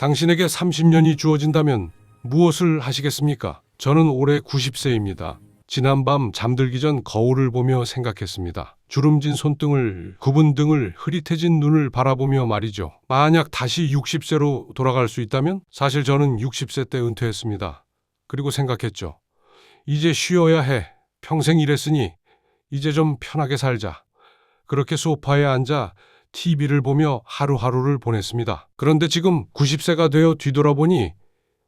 당신에게 30년이 주어진다면 무엇을 하시겠습니까? 저는 올해 90세입니다. 지난밤 잠들기 전 거울을 보며 생각했습니다. 주름진 손등을, 굽은 등을, 흐릿해진 눈을 바라보며 말이죠. 만약 다시 60세로 돌아갈 수 있다면? 사실 저는 60세 때 은퇴했습니다. 그리고 생각했죠. 이제 쉬어야 해. 평생 일했으니 이제 좀 편하게 살자. 그렇게 소파에 앉아 TV를 보며 하루하루를 보냈습니다. 그런데 지금 90세가 되어 뒤돌아보니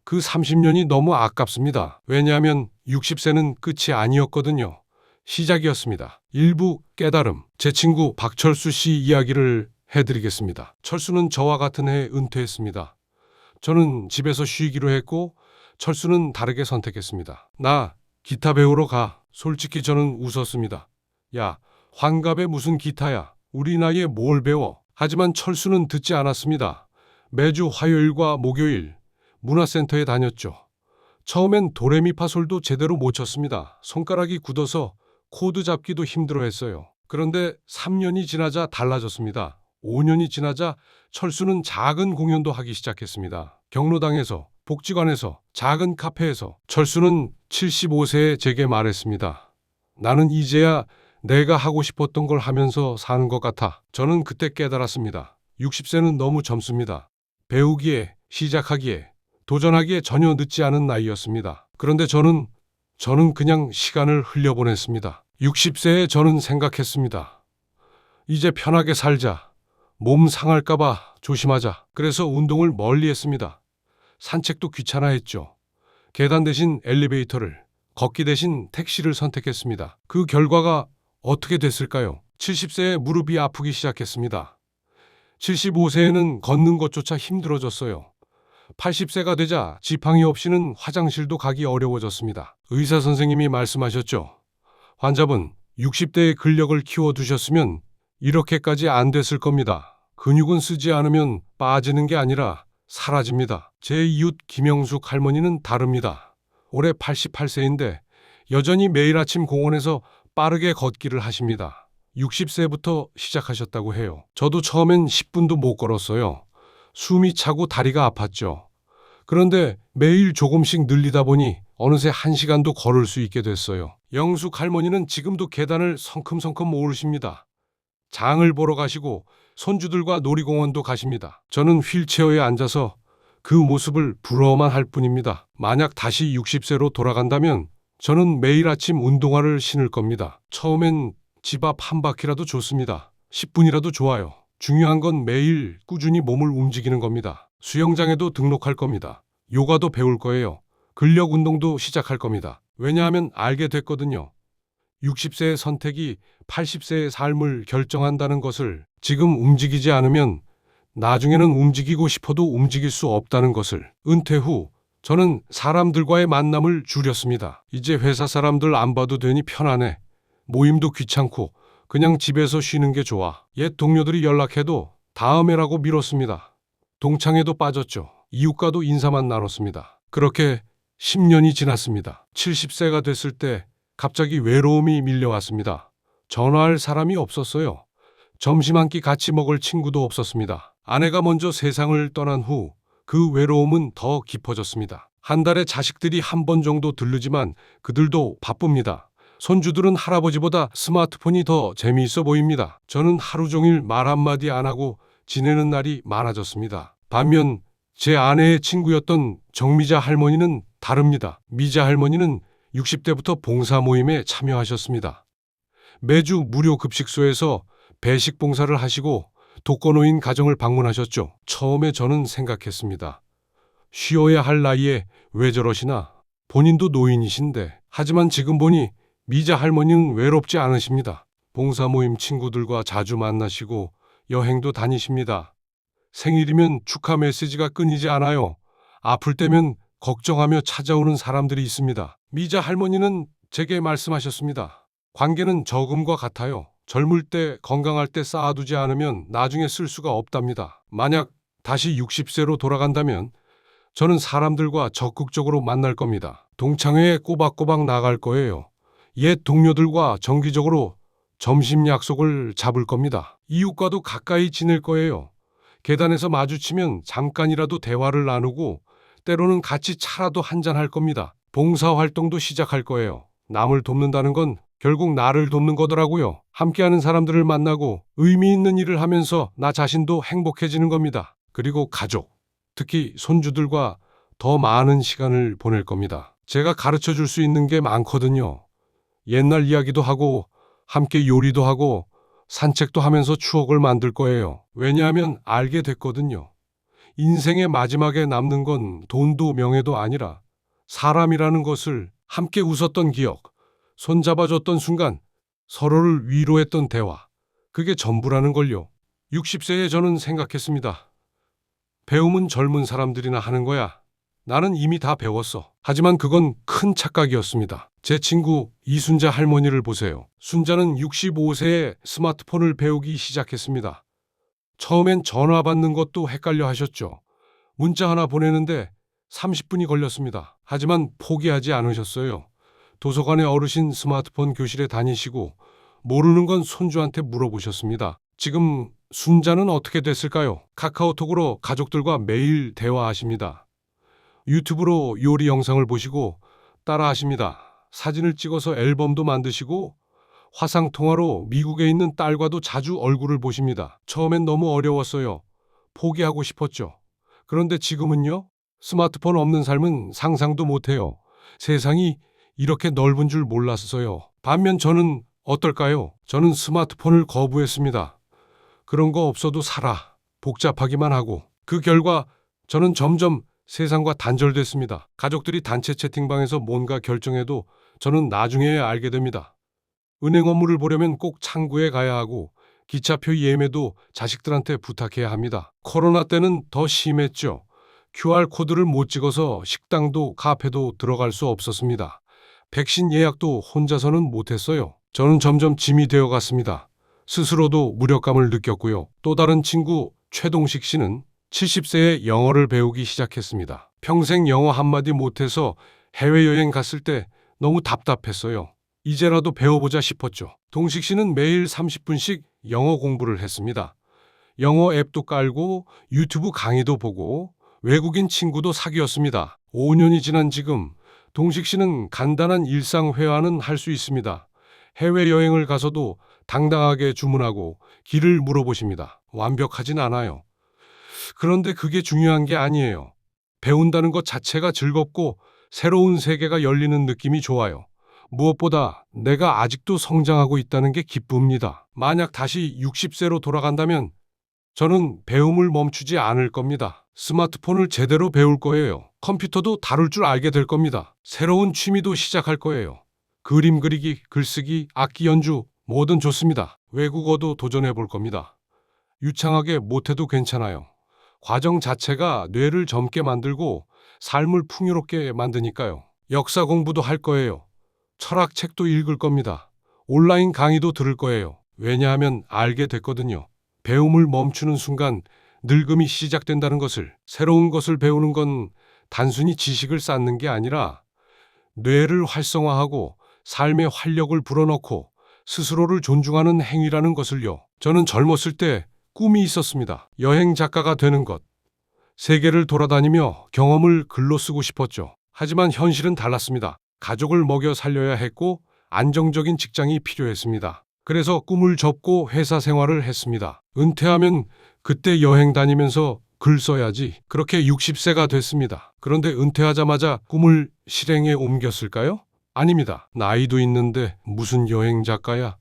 그 30년이 너무 아깝습니다. 왜냐하면 60세는 끝이 아니었거든요. 시작이었습니다. 일부 깨달음. 제 친구 박철수 씨 이야기를 해드리겠습니다. 철수는 저와 같은 해에 은퇴했습니다. 저는 집에서 쉬기로 했고 철수는 다르게 선택했습니다. 나 기타 배우러 가. 솔직히 저는 웃었습니다. 야, 환갑에 무슨 기타야. 우리 나이에 뭘 배워. 하지만 철수는 듣지 않았습니다. 매주 화요일과 목요일 문화센터에 다녔죠. 처음엔 도레미파솔도 제대로 못 쳤습니다. 손가락이 굳어서 코드 잡기도 힘들어했어요. 그런데 3년이 지나자 달라졌습니다. 5년이 지나자 철수는 작은 공연도 하기 시작했습니다. 경로당에서, 복지관에서, 작은 카페에서. 철수는 75세에 제게 말했습니다. 나는 이제야 내가 하고 싶었던 걸 하면서 사는 것 같아. 저는 그때 깨달았습니다. 60세는 너무 젊습니다. 배우기에, 시작하기에, 도전하기에 전혀 늦지 않은 나이였습니다. 그런데 저는 그냥 시간을 흘려보냈습니다. 60세에 저는 생각했습니다. 이제 편하게 살자. 몸 상할까봐 조심하자. 그래서 운동을 멀리 했습니다. 산책도 귀찮아했죠. 계단 대신 엘리베이터를, 걷기 대신 택시를 선택했습니다. 그 결과가 어떻게 됐을까요? 70세에 무릎이 아프기 시작했습니다. 75세에는 걷는 것조차 힘들어졌어요. 80세가 되자 지팡이 없이는 화장실도 가기 어려워졌습니다. 의사 선생님이 말씀하셨죠. 환자분, 60대의 근력을 키워두셨으면 이렇게까지 안 됐을 겁니다. 근육은 쓰지 않으면 빠지는 게 아니라 사라집니다. 제 이웃 김영숙 할머니는 다릅니다. 올해 88세인데 여전히 매일 아침 공원에서 빠르게 걷기를 하십니다. 60세부터 시작하셨다고 해요. 저도 처음엔 10분도 못 걸었어요. 숨이 차고 다리가 아팠죠. 그런데 매일 조금씩 늘리다 보니 어느새 1시간도 걸을 수 있게 됐어요. 영숙 할머니는 지금도 계단을 성큼성큼 오르십니다. 장을 보러 가시고 손주들과 놀이공원도 가십니다. 저는 휠체어에 앉아서 그 모습을 부러워만 할 뿐입니다. 만약 다시 60세로 돌아간다면 저는 매일 아침 운동화를 신을 겁니다. 처음엔 집 앞 한 바퀴라도 좋습니다. 10분이라도 좋아요. 중요한 건 매일 꾸준히 몸을 움직이는 겁니다. 수영장에도 등록할 겁니다. 요가도 배울 거예요. 근력 운동도 시작할 겁니다. 왜냐하면 알게 됐거든요. 60세의 선택이 80세의 삶을 결정한다는 것을. 지금 움직이지 않으면 나중에는 움직이고 싶어도 움직일 수 없다는 것을. 은퇴 후 저는 사람들과의 만남을 줄였습니다. 이제 회사 사람들 안 봐도 되니 편하네. 모임도 귀찮고 그냥 집에서 쉬는 게 좋아. 옛 동료들이 연락해도 다음에라고 미뤘습니다. 동창회도 빠졌죠. 이웃과도 인사만 나눴습니다. 그렇게 10년이 지났습니다. 70세가 됐을 때 갑자기 외로움이 밀려왔습니다. 전화할 사람이 없었어요. 점심 한 끼 같이 먹을 친구도 없었습니다. 아내가 먼저 세상을 떠난 후 그 외로움은 더 깊어졌습니다. 한 달에 자식들이 한 번 정도 들르지만 그들도 바쁩니다. 손주들은 할아버지보다 스마트폰이 더 재미있어 보입니다. 저는 하루 종일 말 한마디 안 하고 지내는 날이 많아졌습니다. 반면 제 아내의 친구였던 정미자 할머니는 다릅니다. 미자 할머니는 60대부터 봉사 모임에 참여하셨습니다. 매주 무료 급식소에서 배식 봉사를 하시고 독거노인 가정을 방문하셨죠. 처음에 저는 생각했습니다. 쉬어야 할 나이에 왜 저러시나? 본인도 노인이신데. 하지만 지금 보니 미자 할머니는 외롭지 않으십니다. 봉사 모임 친구들과 자주 만나시고 여행도 다니십니다. 생일이면 축하 메시지가 끊이지 않아요. 아플 때면 걱정하며 찾아오는 사람들이 있습니다. 미자 할머니는 제게 말씀하셨습니다. 관계는 저금과 같아요. 젊을 때 건강할 때 쌓아두지 않으면 나중에 쓸 수가 없답니다. 만약 다시 60세로 돌아간다면 저는 사람들과 적극적으로 만날 겁니다. 동창회에 꼬박꼬박 나갈 거예요. 옛 동료들과 정기적으로 점심 약속을 잡을 겁니다. 이웃과도 가까이 지낼 거예요. 계단에서 마주치면 잠깐이라도 대화를 나누고 때로는 같이 차라도 한잔할 겁니다. 봉사활동도 시작할 거예요. 남을 돕는다는 건 결국 나를 돕는 거더라고요. 함께하는 사람들을 만나고 의미 있는 일을 하면서 나 자신도 행복해지는 겁니다. 그리고 가족, 특히 손주들과 더 많은 시간을 보낼 겁니다. 제가 가르쳐 줄 수 있는 게 많거든요. 옛날 이야기도 하고 함께 요리도 하고 산책도 하면서 추억을 만들 거예요. 왜냐하면 알게 됐거든요. 인생의 마지막에 남는 건 돈도 명예도 아니라 사람이라는 것을, 함께 웃었던 기억, 손잡아줬던 순간, 서로를 위로했던 대화, 그게 전부라는 걸요. 60세에 저는 생각했습니다. 배움은 젊은 사람들이나 하는 거야. 나는 이미 다 배웠어. 하지만 그건 큰 착각이었습니다. 제 친구 이순자 할머니를 보세요. 순자는 65세에 스마트폰을 배우기 시작했습니다. 처음엔 전화 받는 것도 헷갈려 하셨죠. 문자 하나 보내는데 30분이 걸렸습니다. 하지만 포기하지 않으셨어요. 도서관에 어르신 스마트폰 교실에 다니시고 모르는 건 손주한테 물어보셨습니다. 지금 순자는 어떻게 됐을까요? 카카오톡으로 가족들과 매일 대화하십니다. 유튜브로 요리 영상을 보시고 따라하십니다. 사진을 찍어서 앨범도 만드시고 화상통화로 미국에 있는 딸과도 자주 얼굴을 보십니다. 처음엔 너무 어려웠어요. 포기하고 싶었죠. 그런데 지금은요? 스마트폰 없는 삶은 상상도 못해요. 세상이 이렇게 넓은 줄 몰랐어요. 반면 저는 어떨까요? 저는 스마트폰을 거부했습니다. 그런 거 없어도 살아. 복잡하기만 하고. 그 결과 저는 점점 세상과 단절됐습니다. 가족들이 단체 채팅방에서 뭔가 결정해도 저는 나중에야 알게 됩니다. 은행 업무를 보려면 꼭 창구에 가야 하고 기차표 예매도 자식들한테 부탁해야 합니다. 코로나 때는 더 심했죠. QR코드를 못 찍어서 식당도 카페도 들어갈 수 없었습니다. 백신 예약도 혼자서는 못했어요. 저는 점점 짐이 되어갔습니다. 스스로도 무력감을 느꼈고요. 또 다른 친구 최동식 씨는 70세에 영어를 배우기 시작했습니다. 평생 영어 한마디 못해서 해외여행 갔을 때 너무 답답했어요. 이제라도 배워보자 싶었죠. 동식 씨는 매일 30분씩 영어 공부를 했습니다. 영어 앱도 깔고 유튜브 강의도 보고 외국인 친구도 사귀었습니다. 5년이 지난 지금 동식 씨는 간단한 일상 회화는 할 수 있습니다. 해외여행을 가서도 당당하게 주문하고 길을 물어보십니다. 완벽하진 않아요. 그런데 그게 중요한 게 아니에요. 배운다는 것 자체가 즐겁고 새로운 세계가 열리는 느낌이 좋아요. 무엇보다 내가 아직도 성장하고 있다는 게 기쁩니다. 만약 다시 60세로 돌아간다면 저는 배움을 멈추지 않을 겁니다. 스마트폰을 제대로 배울 거예요. 컴퓨터도 다룰 줄 알게 될 겁니다. 새로운 취미도 시작할 거예요. 그림 그리기, 글쓰기, 악기 연주, 뭐든 좋습니다. 외국어도 도전해 볼 겁니다. 유창하게 못해도 괜찮아요. 과정 자체가 뇌를 젊게 만들고 삶을 풍요롭게 만드니까요. 역사 공부도 할 거예요. 철학 책도 읽을 겁니다. 온라인 강의도 들을 거예요. 왜냐하면 알게 됐거든요. 배움을 멈추는 순간 늙음이 시작된다는 것을. 새로운 것을 배우는 건 단순히 지식을 쌓는 게 아니라 뇌를 활성화하고 삶의 활력을 불어넣고 스스로를 존중하는 행위라는 것을요. 저는 젊었을 때 꿈이 있었습니다. 여행 작가가 되는 것. 세계를 돌아다니며 경험을 글로 쓰고 싶었죠. 하지만 현실은 달랐습니다. 가족을 먹여 살려야 했고 안정적인 직장이 필요했습니다. 그래서 꿈을 접고 회사 생활을 했습니다. 은퇴하면 그때 여행 다니면서 글 써야지. 그렇게 60세가 됐습니다. 그런데 은퇴하자마자 꿈을 실행에 옮겼을까요? 아닙니다. 나이도 있는데 무슨 여행 작가야?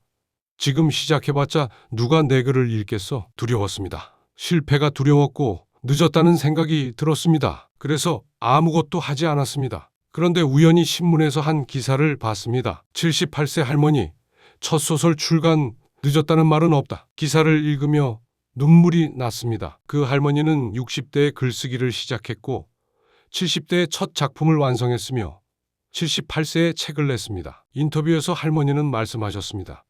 지금 시작해봤자 누가 내 글을 읽겠어? 두려웠습니다. 실패가 두려웠고 늦었다는 생각이 들었습니다. 그래서 아무것도 하지 않았습니다. 그런데 우연히 신문에서 한 기사를 봤습니다. 78세 할머니, 첫 소설 출간, 늦었다는 말은 없다. 기사를 읽으며 눈물이 났습니다. 그 할머니는 60대에 글쓰기를 시작했고 70대에 첫 작품을 완성했으며 78세에 책을 냈습니다. 인터뷰에서 할머니는 말씀하셨습니다.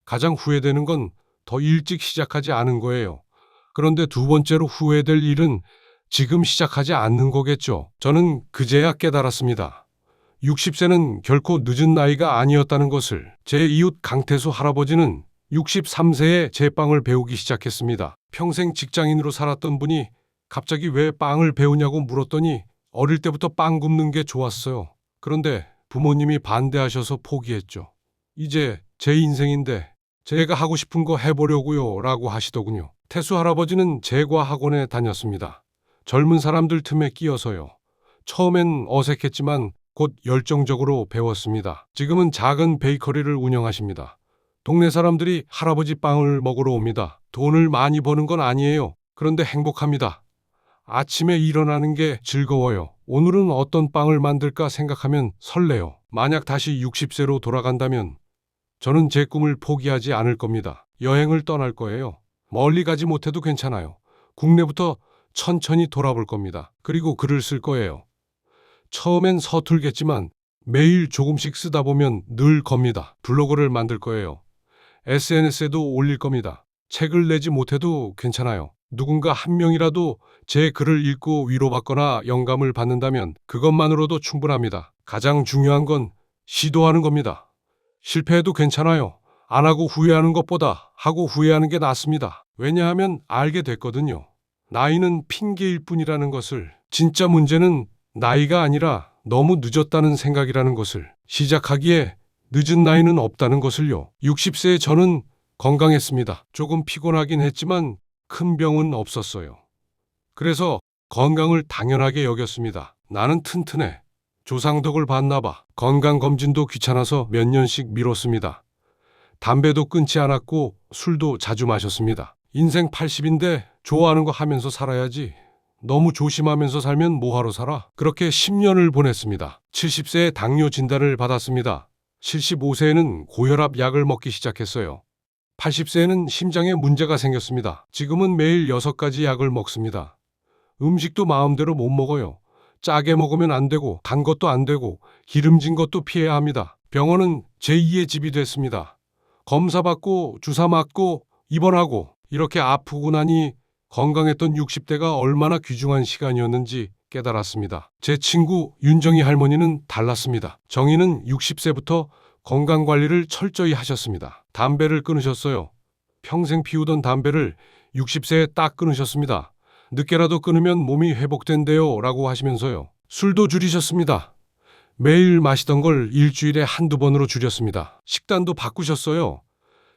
가장 후회되는 건 더 일찍 시작하지 않은 거예요. 그런데 두 번째로 후회될 일은 지금 시작하지 않는 거겠죠. 저는 그제야 깨달았습니다. 60세는 결코 늦은 나이가 아니었다는 것을. 제 이웃 강태수 할아버지는 63세에 제빵을 배우기 시작했습니다. 평생 직장인으로 살았던 분이 갑자기 왜 빵을 배우냐고 물었더니 어릴 때부터 빵 굽는 게 좋았어요. 그런데 부모님이 반대하셔서 포기했죠. 이제 제 인생인데 제가 하고 싶은 거 해보려고요 라고 하시더군요. 태수 할아버지는 제과 학원에 다녔습니다. 젊은 사람들 틈에 끼어서요. 처음엔 어색했지만 곧 열정적으로 배웠습니다. 지금은 작은 베이커리를 운영하십니다. 동네 사람들이 할아버지 빵을 먹으러 옵니다. 돈을 많이 버는 건 아니에요. 그런데 행복합니다. 아침에 일어나는 게 즐거워요. 오늘은 어떤 빵을 만들까 생각하면 설레요. 만약 다시 60세로 돌아간다면 저는 제 꿈을 포기하지 않을 겁니다. 여행을 떠날 거예요. 멀리 가지 못해도 괜찮아요. 국내부터 천천히 돌아볼 겁니다. 그리고 글을 쓸 거예요. 처음엔 서툴겠지만 매일 조금씩 쓰다 보면 늘 겁니다. 블로그를 만들 거예요. SNS에도 올릴 겁니다. 책을 내지 못해도 괜찮아요. 누군가 한 명이라도 제 글을 읽고 위로받거나 영감을 받는다면 그것만으로도 충분합니다. 가장 중요한 건 시도하는 겁니다. 실패해도 괜찮아요. 안 하고 후회하는 것보다 하고 후회하는 게 낫습니다. 왜냐하면 알게 됐거든요. 나이는 핑계일 뿐이라는 것을. 진짜 문제는 나이가 아니라 너무 늦었다는 생각이라는 것을. 시작하기에 늦은 나이는 없다는 것을요. 60세에 저는 건강했습니다. 조금 피곤하긴 했지만 큰 병은 없었어요. 그래서 건강을 당연하게 여겼습니다. 나는 튼튼해. 조상 덕을 봤나 봐. 건강검진도 귀찮아서 몇 년씩 미뤘습니다. 담배도 끊지 않았고 술도 자주 마셨습니다. 인생 80인데 좋아하는 거 하면서 살아야지. 너무 조심하면서 살면 뭐하러 살아? 그렇게 10년을 보냈습니다. 70세에 당뇨 진단을 받았습니다. 75세에는 고혈압 약을 먹기 시작했어요. 80세에는 심장에 문제가 생겼습니다. 지금은 매일 6가지 약을 먹습니다. 음식도 마음대로 못 먹어요. 짜게 먹으면 안 되고 단 것도 안 되고 기름진 것도 피해야 합니다. 병원은 제2의 집이 됐습니다. 검사 받고 주사 맞고 입원하고 이렇게 아프고 나니 건강했던 60대가 얼마나 귀중한 시간이었는지 깨달았습니다. 제 친구 윤정희 할머니는 달랐습니다. 정희는 60세부터 건강관리를 철저히 하셨습니다. 담배를 끊으셨어요. 평생 피우던 담배를 60세에 딱 끊으셨습니다. 늦게라도 끊으면 몸이 회복된대요 라고 하시면서요. 술도 줄이셨습니다. 매일 마시던 걸 일주일에 한두 번으로 줄였습니다. 식단도 바꾸셨어요.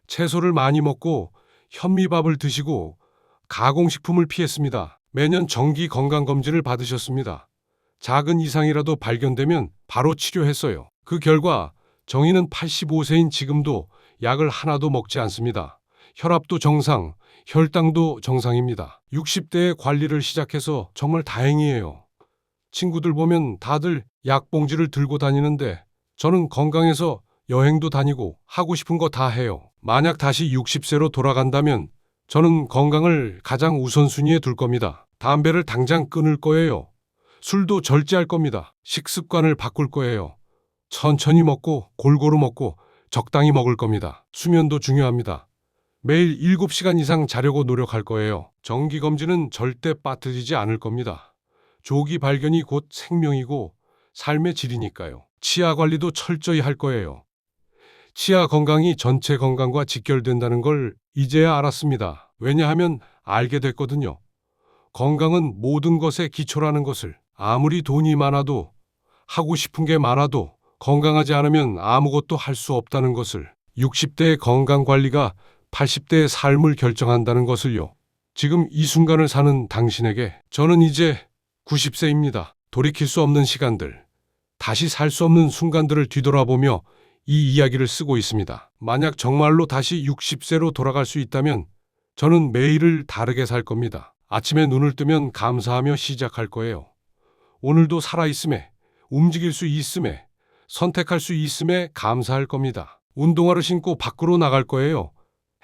채소를 많이 먹고 현미밥을 드시고 가공식품을 피했습니다. 매년 정기 건강검진을 받으셨습니다. 작은 이상이라도 발견되면 바로 치료했어요. 그 결과 정희는 85세인 지금도 약을 하나도 먹지 않습니다. 혈압도 정상, 혈당도 정상입니다. 60대에 관리를 시작해서 정말 다행이에요. 친구들 보면 다들 약봉지를 들고 다니는데 저는 건강해서 여행도 다니고 하고 싶은 거 다 해요. 만약 다시 60세로 돌아간다면 저는 건강을 가장 우선순위에 둘 겁니다. 담배를 당장 끊을 거예요. 술도 절제할 겁니다. 식습관을 바꿀 거예요. 천천히 먹고 골고루 먹고 적당히 먹을 겁니다. 수면도 중요합니다. 매일 7시간 이상 자려고 노력할 거예요. 정기검진은 절대 빠뜨리지 않을 겁니다. 조기 발견이 곧 생명이고 삶의 질이니까요. 치아 관리도 철저히 할 거예요. 치아 건강이 전체 건강과 직결된다는 걸 이제야 알았습니다. 왜냐하면 알게 됐거든요. 건강은 모든 것의 기초라는 것을. 아무리 돈이 많아도 하고 싶은 게 많아도 건강하지 않으면 아무것도 할 수 없다는 것을. 60대의 건강관리가 80대의 삶을 결정한다는 것을요. 지금 이 순간을 사는 당신에게 저는 이제 90세입니다. 돌이킬 수 없는 시간들, 다시 살 수 없는 순간들을 뒤돌아보며 이 이야기를 쓰고 있습니다. 만약 정말로 다시 60세로 돌아갈 수 있다면 저는 매일을 다르게 살 겁니다. 아침에 눈을 뜨면 감사하며 시작할 거예요. 오늘도 살아있음에, 움직일 수 있음에, 선택할 수 있음에 감사할 겁니다. 운동화를 신고 밖으로 나갈 거예요.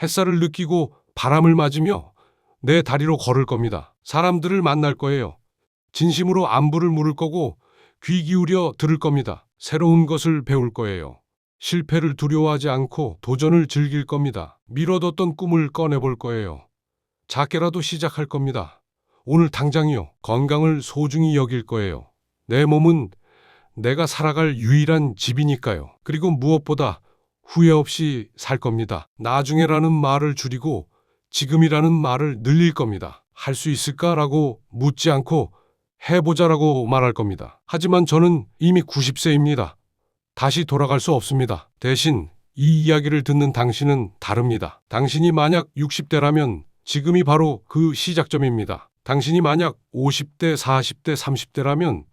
햇살을 느끼고 바람을 맞으며 내 다리로 걸을 겁니다. 사람들을 만날 거예요. 진심으로 안부를 물을 거고 귀 기울여 들을 겁니다. 새로운 것을 배울 거예요. 실패를 두려워하지 않고 도전을 즐길 겁니다. 미뤄뒀던 꿈을 꺼내볼 거예요. 작게라도 시작할 겁니다. 오늘 당장이요. 건강을 소중히 여길 거예요. 내 몸은 내가 살아갈 유일한 집이니까요. 그리고 무엇보다 후회 없이 살 겁니다. 나중에라는 말을 줄이고 지금이라는 말을 늘릴 겁니다. 할 수 있을까라고 묻지 않고 해보자라고 말할 겁니다. 하지만 저는 이미 90세입니다. 다시 돌아갈 수 없습니다. 대신 이 이야기를 듣는 당신은 다릅니다. 당신이 만약 60대라면 지금이 바로 그 시작점입니다. 당신이 만약 50대, 40대, 30대라면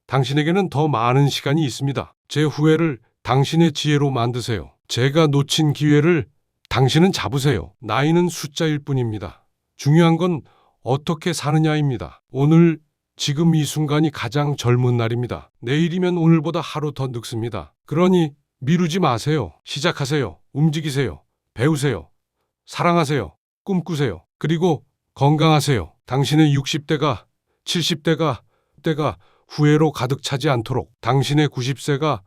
당신에게는 더 많은 시간이 있습니다. 제 후회를 당신의 지혜로 만드세요. 제가 놓친 기회를 당신은 잡으세요. 나이는 숫자일 뿐입니다. 중요한 건 어떻게 사느냐입니다. 오늘, 지금 이 순간이 가장 젊은 날입니다. 내일이면 오늘보다 하루 더 늙습니다. 그러니 미루지 마세요. 시작하세요. 움직이세요. 배우세요. 사랑하세요. 꿈꾸세요. 그리고 건강하세요. 당신의 60대가, 70대가, 때가 후회로 가득 차지 않도록, 당신의 90세가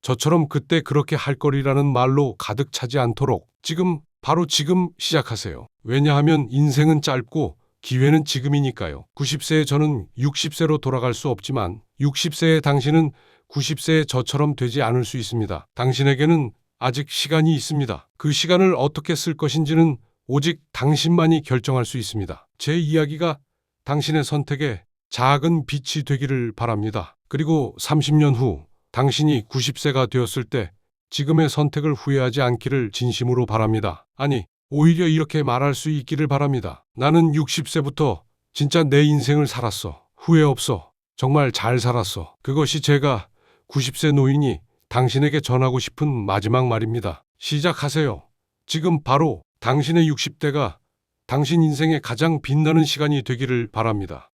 저처럼 그때 그렇게 할 거리라는 말로 가득 차지 않도록 지금, 바로 지금 시작하세요. 왜냐하면 인생은 짧고 기회는 지금이니까요. 90세의 저는 60세로 돌아갈 수 없지만 60세의 당신은 90세의 저처럼 되지 않을 수 있습니다. 당신에게는 아직 시간이 있습니다. 그 시간을 어떻게 쓸 것인지는 오직 당신만이 결정할 수 있습니다. 제 이야기가 당신의 선택에 작은 빛이 되기를 바랍니다. 그리고 30년 후 당신이 90세가 되었을 때 지금의 선택을 후회하지 않기를 진심으로 바랍니다. 아니, 오히려 이렇게 말할 수 있기를 바랍니다. 나는 60세부터 진짜 내 인생을 살았어. 후회 없어. 정말 잘 살았어. 그것이 제가 90세 노인이 당신에게 전하고 싶은 마지막 말입니다. 시작하세요. 지금 바로 당신의 60대가 당신 인생의 가장 빛나는 시간이 되기를 바랍니다.